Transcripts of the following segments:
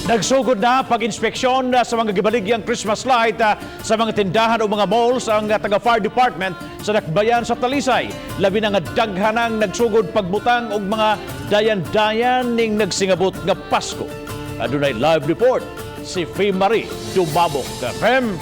Nagsugod na pag-inspeksyon sa mga gibaligyang Christmas light sa mga tindahan o mga malls ang taga-fire department sa Dakbayan sa Talisay. Labi na nga daghanang nagsugod pagbutang og mga dayan-dayan ning nagsingabot nga Pasko. Adunay live report si Fee Marie Dumabok. Fem.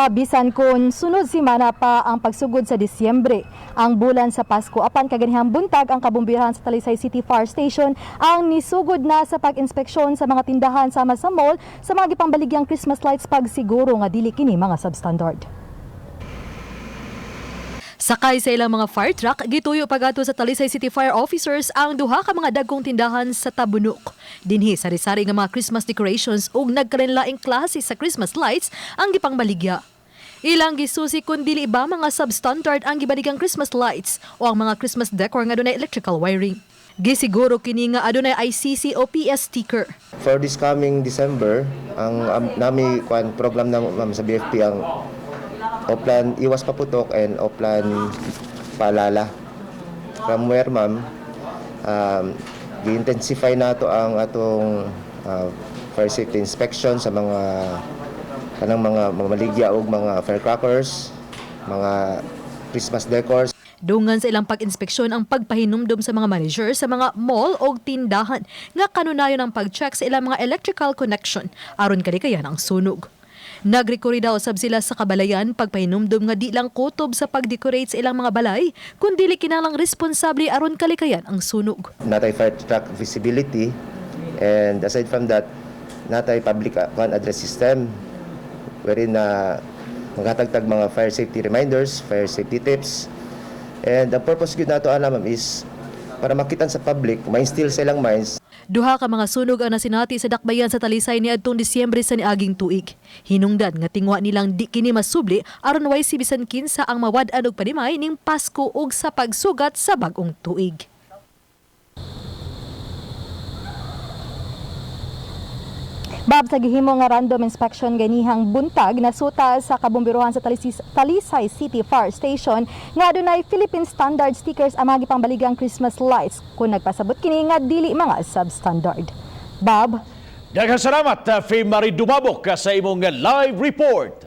Bisan kun sunod simana pa ang pagsugod sa Disyembre, ang bulan sa Pasko apan kaganihang buntag ang kabumbirahan sa Talisay City Fire Station ang nisugod na sa pag-inspeksyon sa mga tindahan sama sa mall sa mga gipambaligyang Christmas lights pagsiguro nga dili kini mga substandard. Sakay sa ilang mga fire truck, gituyo pagato sa Talisay City Fire Officers ang duha ka mga dagkong tindahan sa Tabunok. Dinhi sari-sari nga mga Christmas decorations ug nagkarenlaing klase sa Christmas lights ang gipangbaligya. Ilang gisusi kun dili ba mga substandard ang gibaligang Christmas lights o ang mga Christmas decor nga adunay electrical wiring. Gisiguro kini nga adunay ICC o PS sticker. For this coming December, ang nami program na sa BFP ang Oplan Iwas Paputok and Oplan Paalala. From where, ma'am, i-intensify nato ang atong fire safety inspection sa mga kanang mga maligya o mga firecrackers, mga Christmas decors. Dungan sa ilang pag-inspeksyon ang pagpahinumdum sa mga manager sa mga mall o tindahan nga kanunayon ang pag-check sa ilang mga electrical connection aron kalikayan ang sunog. Nagrekuri daw sab sila sa kabalayan pagpahinumdum nga di lang kutob sa pag-decorate sa ilang mga balay, kundi kinalang responsable aron kalikayan ang sunog. Natay fire truck visibility, and aside from that, natay public address system wherein maghatagtag mga fire safety reminders, fire safety tips. And the purpose gyud nato ma'am is para makitan sa public, ma-instill sa ilang minds. Duha ka mga sunog ang nasinati sa Dakbayan sa Talisay niadtong Disyembre sa niaging tuig. Hinungdan nga tingwa nilang di kini masubli aron way si bisan kinsa ang mawad-an og panimay ning Pasko ug sa pagsugat sa bag-ong tuig. Bab, sa gihimo nga random inspection ganihang buntag nasuta sa kabumbiruhan sa Talisay City Fire Station nga adunay Philippine Standard stickers ang mga gipambaligang Christmas lights kung nagpasabot kini nga dili mga substandard. Bab, Daghang salamat Fee Marie Dumabok sa imong live report.